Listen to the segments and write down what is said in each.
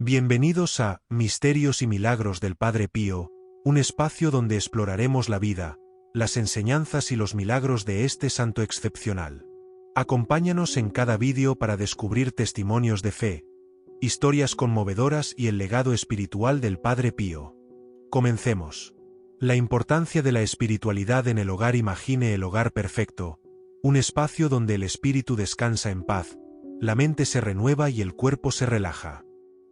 Bienvenidos a Misterios y Milagros del Padre Pío, un espacio donde exploraremos la vida, las enseñanzas y los milagros de este santo excepcional. Acompáñanos en cada vídeo para descubrir testimonios de fe, historias conmovedoras y el legado espiritual del Padre Pío. Comencemos. La importancia de la espiritualidad en el hogar. Imagine el hogar perfecto, un espacio donde el espíritu descansa en paz, la mente se renueva y el cuerpo se relaja.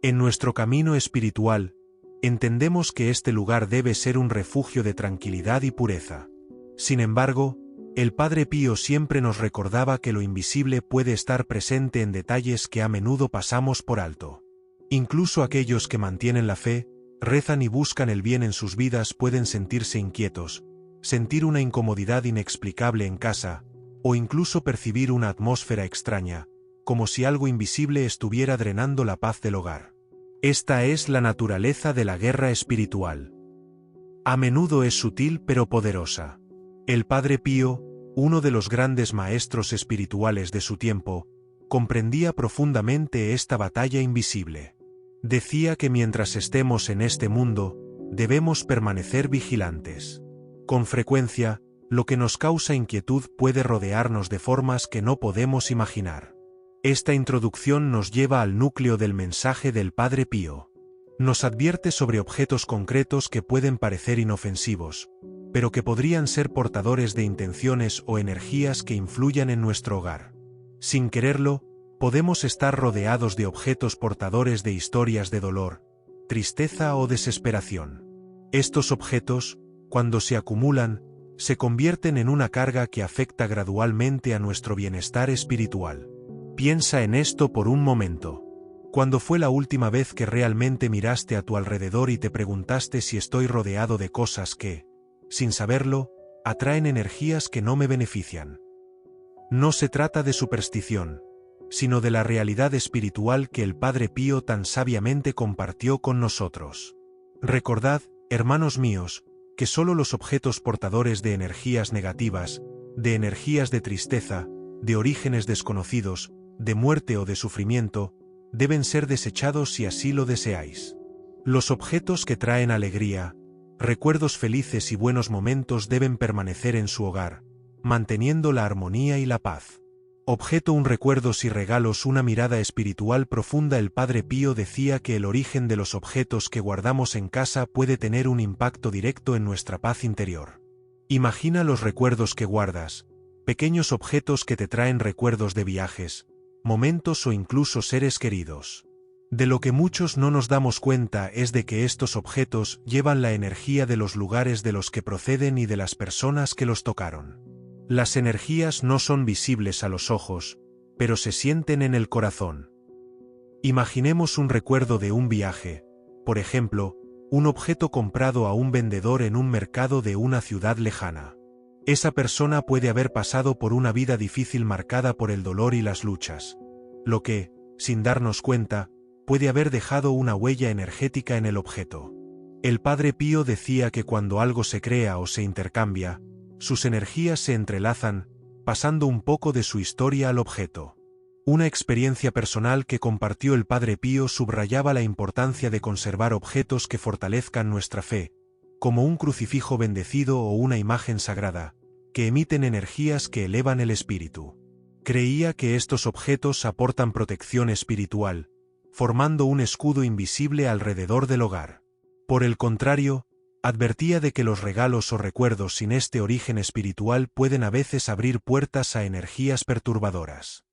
En nuestro camino espiritual, entendemos que este lugar debe ser un refugio de tranquilidad y pureza. Sin embargo, el Padre Pío siempre nos recordaba que lo invisible puede estar presente en detalles que a menudo pasamos por alto. Incluso aquellos que mantienen la fe, rezan y buscan el bien en sus vidas pueden sentirse inquietos, sentir una incomodidad inexplicable en casa, o incluso percibir una atmósfera extraña, como si algo invisible estuviera drenando la paz del hogar. Esta es la naturaleza de la guerra espiritual. A menudo es sutil pero poderosa. El Padre Pío, uno de los grandes maestros espirituales de su tiempo, comprendía profundamente esta batalla invisible. Decía que mientras estemos en este mundo, debemos permanecer vigilantes. Con frecuencia, lo que nos causa inquietud puede rodearnos de formas que no podemos imaginar. Esta introducción nos lleva al núcleo del mensaje del Padre Pío. Nos advierte sobre objetos concretos que pueden parecer inofensivos, pero que podrían ser portadores de intenciones o energías que influyan en nuestro hogar. Sin quererlo, podemos estar rodeados de objetos portadores de historias de dolor, tristeza o desesperación. Estos objetos, cuando se acumulan, se convierten en una carga que afecta gradualmente a nuestro bienestar espiritual. Piensa en esto por un momento. ¿Cuándo fue la última vez que realmente miraste a tu alrededor y te preguntaste si estoy rodeado de cosas que, sin saberlo, atraen energías que no me benefician? No se trata de superstición, sino de la realidad espiritual que el Padre Pío tan sabiamente compartió con nosotros. Recordad, hermanos míos, que solo los objetos portadores de energías negativas, de energías de tristeza, de orígenes desconocidos, de muerte o de sufrimiento, deben ser desechados si así lo deseáis. Los objetos que traen alegría, recuerdos felices y buenos momentos deben permanecer en su hogar, manteniendo la armonía y la paz. Objeto un recuerdos y regalos una mirada espiritual profunda. El Padre Pío decía que el origen de los objetos que guardamos en casa puede tener un impacto directo en nuestra paz interior. Imagina los recuerdos que guardas, pequeños objetos que te traen recuerdos de viajes, momentos o incluso seres queridos. De lo que muchos no nos damos cuenta es de que estos objetos llevan la energía de los lugares de los que proceden y de las personas que los tocaron. Las energías no son visibles a los ojos, pero se sienten en el corazón. Imaginemos un recuerdo de un viaje, por ejemplo, un objeto comprado a un vendedor en un mercado de una ciudad lejana. Esa persona puede haber pasado por una vida difícil marcada por el dolor y las luchas, lo que, sin darnos cuenta, puede haber dejado una huella energética en el objeto. El Padre Pío decía que cuando algo se crea o se intercambia, sus energías se entrelazan, pasando un poco de su historia al objeto. Una experiencia personal que compartió el Padre Pío subrayaba la importancia de conservar objetos que fortalezcan nuestra fe, como un crucifijo bendecido o una imagen sagrada, que emiten energías que elevan el espíritu. Creía que estos objetos aportan protección espiritual, formando un escudo invisible alrededor del hogar. Por el contrario, advertía de que los regalos o recuerdos sin este origen espiritual pueden a veces abrir puertas a energías perturbadoras.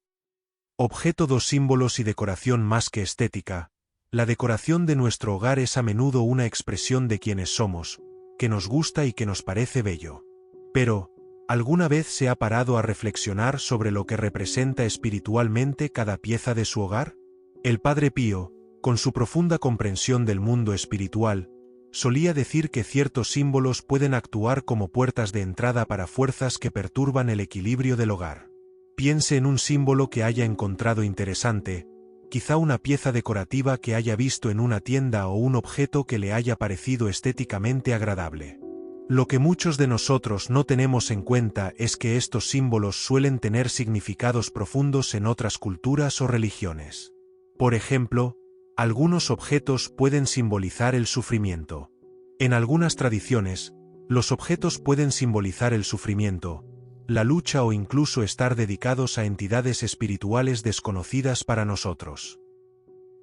Objeto 2. Símbolos y decoración. Más que estética, la decoración de nuestro hogar es a menudo una expresión de quienes somos, que nos gusta y que nos parece bello. Pero, ¿alguna vez se ha parado a reflexionar sobre lo que representa espiritualmente cada pieza de su hogar? El Padre Pío, con su profunda comprensión del mundo espiritual, solía decir que ciertos símbolos pueden actuar como puertas de entrada para fuerzas que perturban el equilibrio del hogar. Piense en un símbolo que haya encontrado interesante, quizá una pieza decorativa que haya visto en una tienda o un objeto que le haya parecido estéticamente agradable. Lo que muchos de nosotros no tenemos en cuenta es que estos símbolos suelen tener significados profundos en otras culturas o religiones. Por ejemplo, Algunos objetos pueden simbolizar el sufrimiento. En algunas tradiciones, los objetos pueden simbolizar el sufrimiento, la lucha o incluso estar dedicados a entidades espirituales desconocidas para nosotros.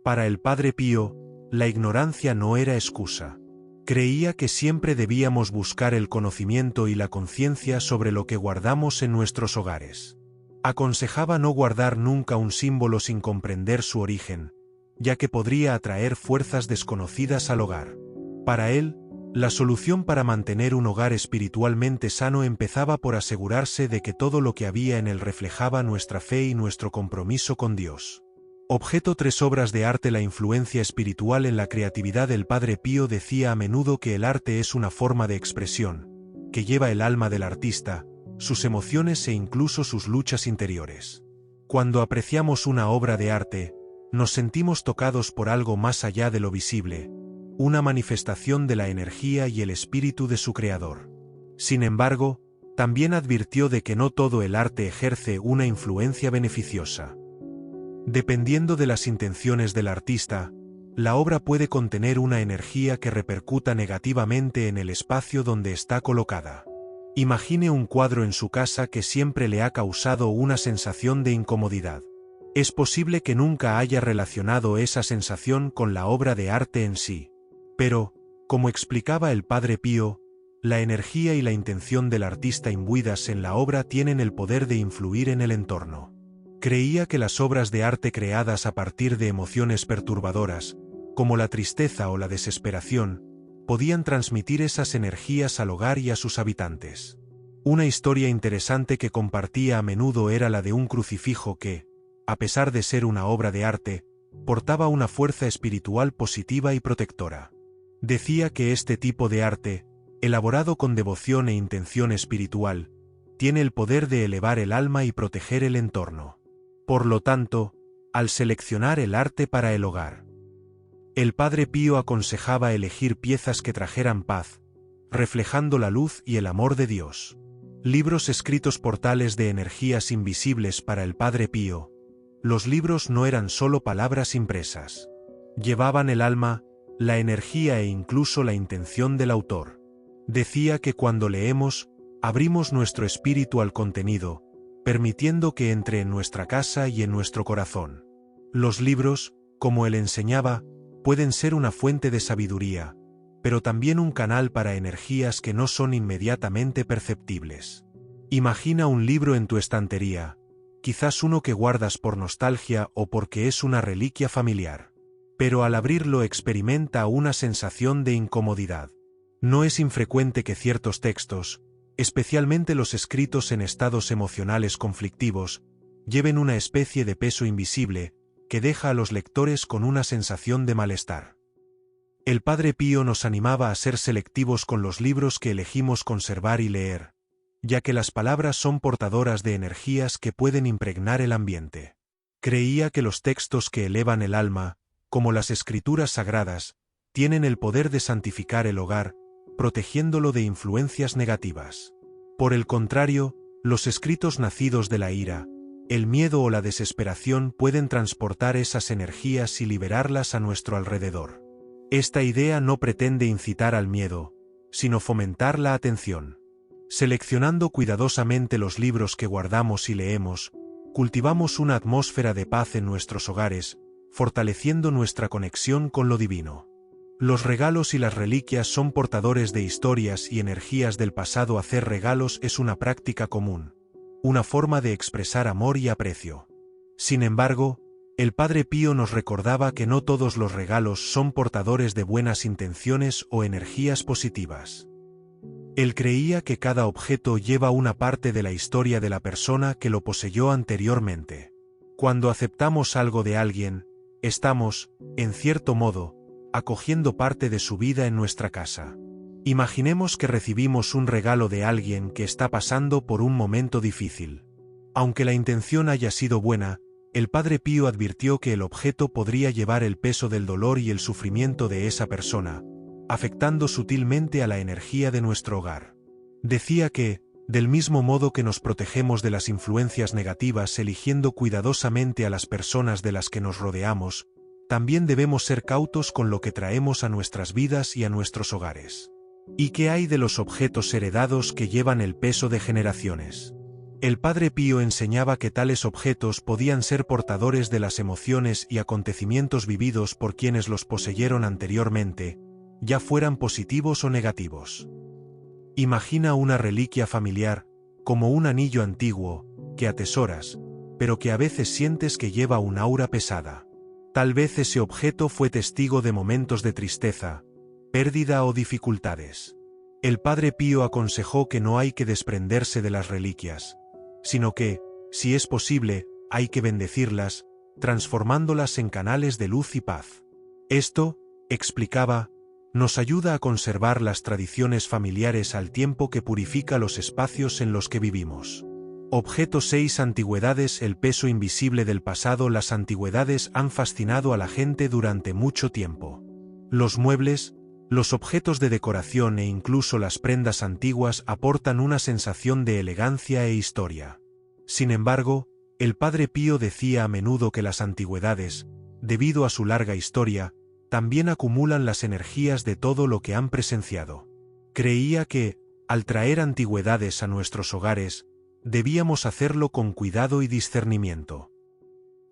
Para el Padre Pío, la ignorancia no era excusa. Creía que siempre debíamos buscar el conocimiento y la conciencia sobre lo que guardamos en nuestros hogares. Aconsejaba no guardar nunca un símbolo sin comprender su origen, ya que podría atraer fuerzas desconocidas al hogar. Para él, la solución para mantener un hogar espiritualmente sano empezaba por asegurarse de que todo lo que había en él reflejaba nuestra fe y nuestro compromiso con Dios. Objeto 3 obras de arte. La influencia espiritual en la creatividad. El Padre Pío decía a menudo que el arte es una forma de expresión, que lleva el alma del artista, sus emociones e incluso sus luchas interiores. Cuando apreciamos una obra de arte, nos sentimos tocados por algo más allá de lo visible, una manifestación de la energía y el espíritu de su creador. Sin embargo, también advirtió de que no todo el arte ejerce una influencia beneficiosa. Dependiendo de las intenciones del artista, la obra puede contener una energía que repercuta negativamente en el espacio donde está colocada. Imagine un cuadro en su casa que siempre le ha causado una sensación de incomodidad. Es posible que nunca haya relacionado esa sensación con la obra de arte en sí. Pero, como explicaba el Padre Pío, la energía y la intención del artista imbuidas en la obra tienen el poder de influir en el entorno. Creía que las obras de arte creadas a partir de emociones perturbadoras, como la tristeza o la desesperación, podían transmitir esas energías al hogar y a sus habitantes. Una historia interesante que compartía a menudo era la de un crucifijo que, a pesar de ser una obra de arte, portaba una fuerza espiritual positiva y protectora. Decía que este tipo de arte, elaborado con devoción e intención espiritual, tiene el poder de elevar el alma y proteger el entorno. Por lo tanto, al seleccionar el arte para el hogar, el Padre Pío aconsejaba elegir piezas que trajeran paz, reflejando la luz y el amor de Dios. Libros escritos. Portales de energías invisibles. Para el Padre Pío, los libros no eran solo palabras impresas. Llevaban el alma, la energía e incluso la intención del autor. Decía que cuando leemos, abrimos nuestro espíritu al contenido, permitiendo que entre en nuestra casa y en nuestro corazón. Los libros, como él enseñaba, pueden ser una fuente de sabiduría, pero también un canal para energías que no son inmediatamente perceptibles. Imagina un libro en tu estantería, quizás uno que guardas por nostalgia o porque es una reliquia familiar. Pero al abrirlo experimenta una sensación de incomodidad. No es infrecuente que ciertos textos, especialmente los escritos en estados emocionales conflictivos, lleven una especie de peso invisible que deja a los lectores con una sensación de malestar. El Padre Pío nos animaba a ser selectivos con los libros que elegimos conservar y leer, ya que las palabras son portadoras de energías que pueden impregnar el ambiente. Creía que los textos que elevan el alma, como las escrituras sagradas, tienen el poder de santificar el hogar, protegiéndolo de influencias negativas. Por el contrario, los escritos nacidos de la ira, el miedo o la desesperación pueden transportar esas energías y liberarlas a nuestro alrededor. Esta idea no pretende incitar al miedo, sino fomentar la atención. Seleccionando cuidadosamente los libros que guardamos y leemos, cultivamos una atmósfera de paz en nuestros hogares, fortaleciendo nuestra conexión con lo divino. Los regalos y las reliquias son portadores de historias y energías del pasado. Hacer regalos es una práctica común, una forma de expresar amor y aprecio. Sin embargo, el Padre Pío nos recordaba que no todos los regalos son portadores de buenas intenciones o energías positivas. Él creía que cada objeto lleva una parte de la historia de la persona que lo poseyó anteriormente. Cuando aceptamos algo de alguien, estamos, en cierto modo, acogiendo parte de su vida en nuestra casa. Imaginemos que recibimos un regalo de alguien que está pasando por un momento difícil. Aunque la intención haya sido buena, el Padre Pío advirtió que el objeto podría llevar el peso del dolor y el sufrimiento de esa persona, afectando sutilmente a la energía de nuestro hogar. Decía que, del mismo modo que nos protegemos de las influencias negativas eligiendo cuidadosamente a las personas de las que nos rodeamos, también debemos ser cautos con lo que traemos a nuestras vidas y a nuestros hogares. ¿Y qué hay de los objetos heredados que llevan el peso de generaciones? El Padre Pío enseñaba que tales objetos podían ser portadores de las emociones y acontecimientos vividos por quienes los poseyeron anteriormente, ya fueran positivos o negativos. Imagina una reliquia familiar, como un anillo antiguo, que atesoras, pero que a veces sientes que lleva un aura pesada. Tal vez ese objeto fue testigo de momentos de tristeza, pérdida o dificultades. El Padre Pío aconsejó que no hay que desprenderse de las reliquias, sino que, si es posible, hay que bendecirlas, transformándolas en canales de luz y paz. Esto, explicaba, nos ayuda a conservar las tradiciones familiares al tiempo que purifica los espacios en los que vivimos. Objeto 6. Antigüedades. El peso invisible del pasado. Las antigüedades han fascinado a la gente durante mucho tiempo. Los muebles, los objetos de decoración e incluso las prendas antiguas aportan una sensación de elegancia e historia. Sin embargo, el Padre Pío decía a menudo que las antigüedades, debido a su larga historia, también acumulan las energías de todo lo que han presenciado. Creía que, al traer antigüedades a nuestros hogares, debíamos hacerlo con cuidado y discernimiento.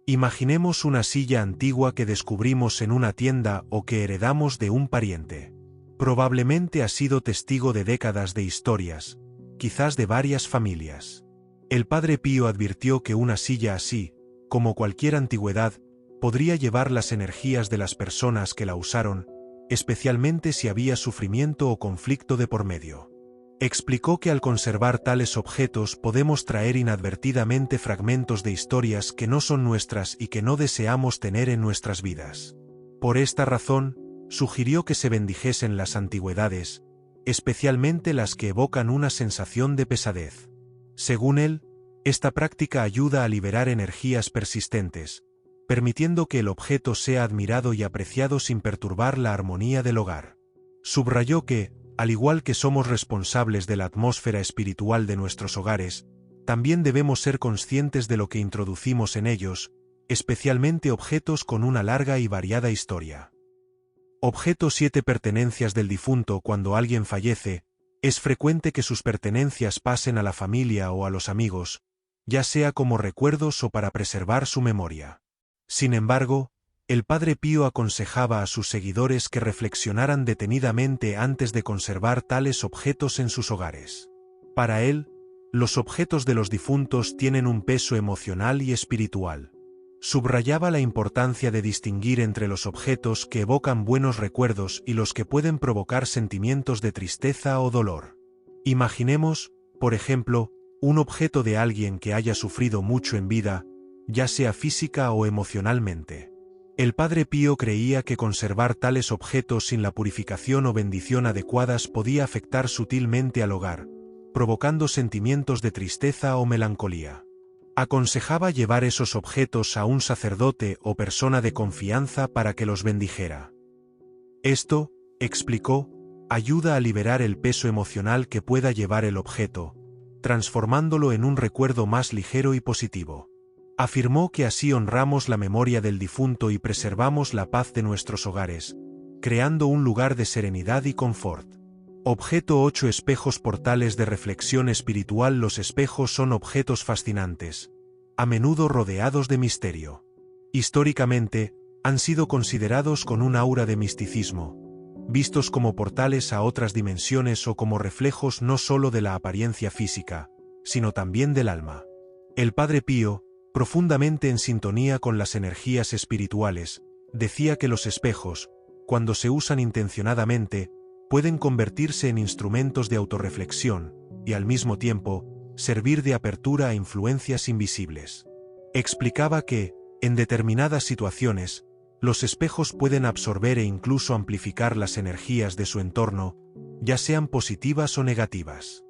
Imaginemos una silla antigua que descubrimos en una tienda o que heredamos de un pariente. Probablemente ha sido testigo de décadas de historias, quizás de varias familias. El Padre Pío advirtió que una silla así, como cualquier antigüedad, podría llevar las energías de las personas que la usaron, especialmente si había sufrimiento o conflicto de por medio. Explicó que al conservar tales objetos podemos traer inadvertidamente fragmentos de historias que no son nuestras y que no deseamos tener en nuestras vidas. Por esta razón, sugirió que se bendijesen las antigüedades, especialmente las que evocan una sensación de pesadez. Según él, esta práctica ayuda a liberar energías persistentes, permitiendo que el objeto sea admirado y apreciado sin perturbar la armonía del hogar. Subrayó que, al igual que somos responsables de la atmósfera espiritual de nuestros hogares, también debemos ser conscientes de lo que introducimos en ellos, especialmente objetos con una larga y variada historia. Objeto 7. Pertenencias del difunto. Cuando alguien fallece, es frecuente que sus pertenencias pasen a la familia o a los amigos, ya sea como recuerdos o para preservar su memoria. Sin embargo, el Padre Pío aconsejaba a sus seguidores que reflexionaran detenidamente antes de conservar tales objetos en sus hogares. Para él, los objetos de los difuntos tienen un peso emocional y espiritual. Subrayaba la importancia de distinguir entre los objetos que evocan buenos recuerdos y los que pueden provocar sentimientos de tristeza o dolor. Imaginemos, por ejemplo, un objeto de alguien que haya sufrido mucho en vida, ya sea física o emocionalmente. El Padre Pío creía que conservar tales objetos sin la purificación o bendición adecuadas podía afectar sutilmente al hogar, provocando sentimientos de tristeza o melancolía. Aconsejaba llevar esos objetos a un sacerdote o persona de confianza para que los bendijera. Esto, explicó, ayuda a liberar el peso emocional que pueda llevar el objeto, transformándolo en un recuerdo más ligero y positivo. Afirmó que así honramos la memoria del difunto y preservamos la paz de nuestros hogares, creando un lugar de serenidad y confort. Objeto 8. Espejos. Portales de reflexión espiritual. Los espejos son objetos fascinantes, a menudo rodeados de misterio. Históricamente, han sido considerados con un aura de misticismo, vistos como portales a otras dimensiones o como reflejos no solo de la apariencia física, sino también del alma. El Padre Pío, profundamente en sintonía con las energías espirituales, decía que los espejos, cuando se usan intencionadamente, pueden convertirse en instrumentos de autorreflexión, y al mismo tiempo, servir de apertura a influencias invisibles. Explicaba que, en determinadas situaciones, los espejos pueden absorber e incluso amplificar las energías de su entorno, ya sean positivas o negativas.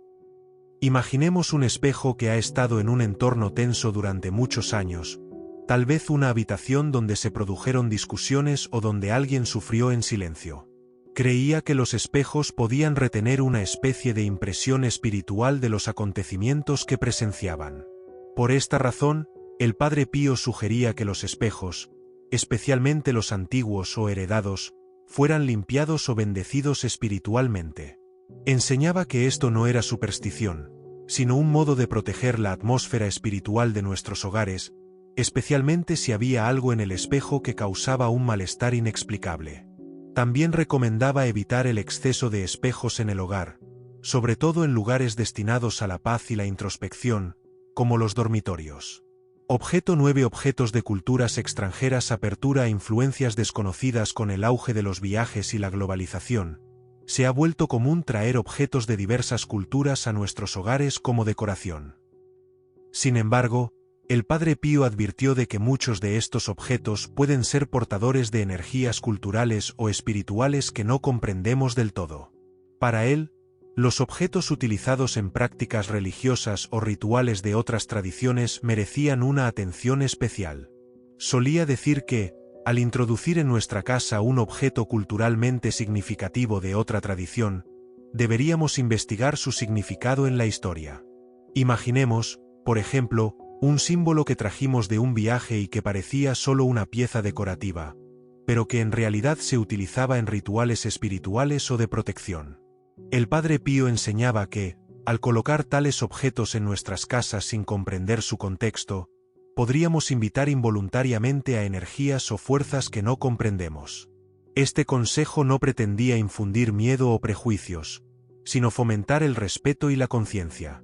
Imaginemos un espejo que ha estado en un entorno tenso durante muchos años, tal vez una habitación donde se produjeron discusiones o donde alguien sufrió en silencio. Creía que los espejos podían retener una especie de impresión espiritual de los acontecimientos que presenciaban. Por esta razón, el Padre Pío sugería que los espejos, especialmente los antiguos o heredados, fueran limpiados o bendecidos espiritualmente. Enseñaba que esto no era superstición, sino un modo de proteger la atmósfera espiritual de nuestros hogares, especialmente si había algo en el espejo que causaba un malestar inexplicable. También recomendaba evitar el exceso de espejos en el hogar, sobre todo en lugares destinados a la paz y la introspección, como los dormitorios. Objeto 9. Objetos de culturas extranjeras. Apertura a influencias desconocidas. Con el auge de los viajes y la globalización, se ha vuelto común traer objetos de diversas culturas a nuestros hogares como decoración. Sin embargo, el Padre Pío advirtió de que muchos de estos objetos pueden ser portadores de energías culturales o espirituales que no comprendemos del todo. Para él, los objetos utilizados en prácticas religiosas o rituales de otras tradiciones merecían una atención especial. Solía decir que, al introducir en nuestra casa un objeto culturalmente significativo de otra tradición, deberíamos investigar su significado en la historia. Imaginemos, por ejemplo, un símbolo que trajimos de un viaje y que parecía solo una pieza decorativa, pero que en realidad se utilizaba en rituales espirituales o de protección. El Padre Pío enseñaba que, al colocar tales objetos en nuestras casas sin comprender su contexto, podríamos invitar involuntariamente a energías o fuerzas que no comprendemos. Este consejo no pretendía infundir miedo o prejuicios, sino fomentar el respeto y la conciencia.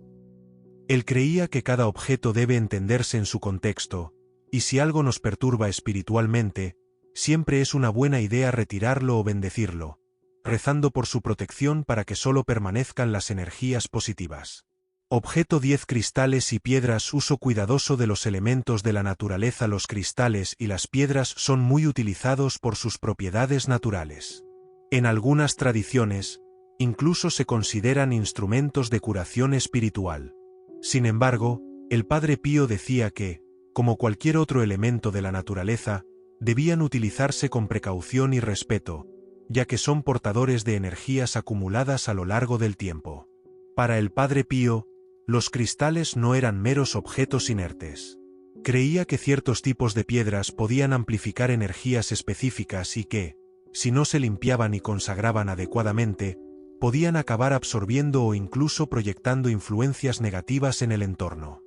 Él creía que cada objeto debe entenderse en su contexto, y si algo nos perturba espiritualmente, siempre es una buena idea retirarlo o bendecirlo, rezando por su protección para que solo permanezcan las energías positivas. Objeto 10. Cristales y piedras. Uso cuidadoso de los elementos de la naturaleza. Los cristales y las piedras son muy utilizados por sus propiedades naturales. En algunas tradiciones, incluso se consideran instrumentos de curación espiritual. Sin embargo, el Padre Pío decía que, como cualquier otro elemento de la naturaleza, debían utilizarse con precaución y respeto, ya que son portadores de energías acumuladas a lo largo del tiempo. Para el Padre Pío, los cristales no eran meros objetos inertes. Creía que ciertos tipos de piedras podían amplificar energías específicas y que, si no se limpiaban y consagraban adecuadamente, podían acabar absorbiendo o incluso proyectando influencias negativas en el entorno.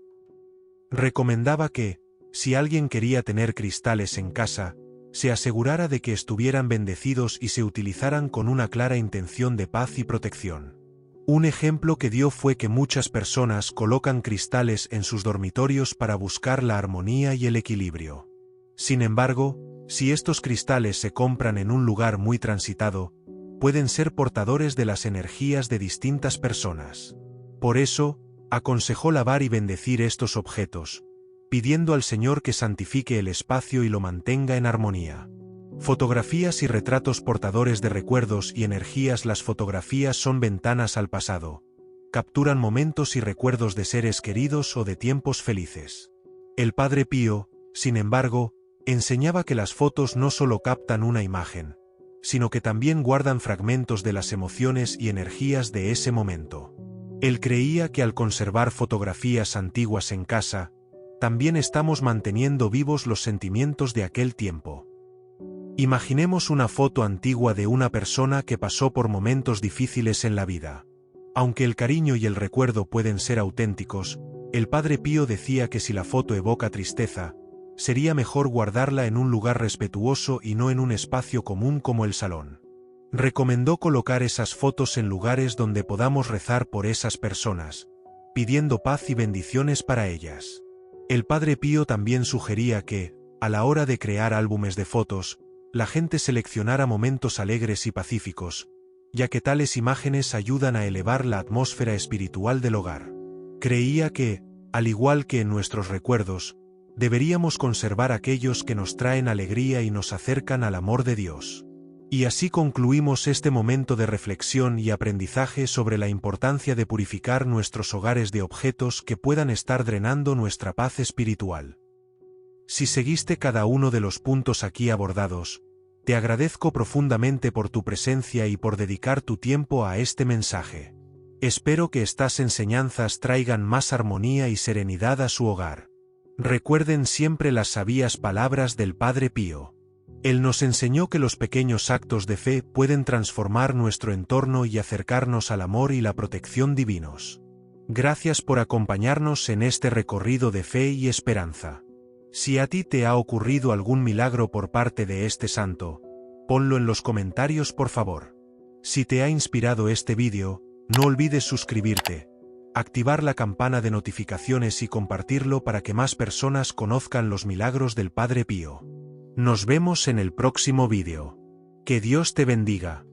Recomendaba que, si alguien quería tener cristales en casa, se asegurara de que estuvieran bendecidos y se utilizaran con una clara intención de paz y protección. Un ejemplo que dio fue que muchas personas colocan cristales en sus dormitorios para buscar la armonía y el equilibrio. Sin embargo, si estos cristales se compran en un lugar muy transitado, pueden ser portadores de las energías de distintas personas. Por eso, aconsejó lavar y bendecir estos objetos, pidiendo al Señor que santifique el espacio y lo mantenga en armonía. Fotografías y retratos portadores de recuerdos y energías. Las fotografías son ventanas al pasado. Capturan momentos y recuerdos de seres queridos o de tiempos felices. El Padre Pío, sin embargo, enseñaba que las fotos no solo captan una imagen, sino que también guardan fragmentos de las emociones y energías de ese momento. Él creía que al conservar fotografías antiguas en casa, también estamos manteniendo vivos los sentimientos de aquel tiempo. Imaginemos una foto antigua de una persona que pasó por momentos difíciles en la vida. Aunque el cariño y el recuerdo pueden ser auténticos, el Padre Pío decía que si la foto evoca tristeza, sería mejor guardarla en un lugar respetuoso y no en un espacio común como el salón. Recomendó colocar esas fotos en lugares donde podamos rezar por esas personas, pidiendo paz y bendiciones para ellas. El Padre Pío también sugería que, a la hora de crear álbumes de fotos, la gente seleccionara momentos alegres y pacíficos, ya que tales imágenes ayudan a elevar la atmósfera espiritual del hogar. Creía que, al igual que en nuestros recuerdos, deberíamos conservar aquellos que nos traen alegría y nos acercan al amor de Dios. Y así concluimos este momento de reflexión y aprendizaje sobre la importancia de purificar nuestros hogares de objetos que puedan estar drenando nuestra paz espiritual. Si seguiste cada uno de los puntos aquí abordados, te agradezco profundamente por tu presencia y por dedicar tu tiempo a este mensaje. Espero que estas enseñanzas traigan más armonía y serenidad a su hogar. Recuerden siempre las sabias palabras del Padre Pío. Él nos enseñó que los pequeños actos de fe pueden transformar nuestro entorno y acercarnos al amor y la protección divinos. Gracias por acompañarnos en este recorrido de fe y esperanza. Si a ti te ha ocurrido algún milagro por parte de este santo, ponlo en los comentarios por favor. Si te ha inspirado este vídeo, no olvides suscribirte, activar la campana de notificaciones y compartirlo para que más personas conozcan los milagros del Padre Pío. Nos vemos en el próximo vídeo. Que Dios te bendiga.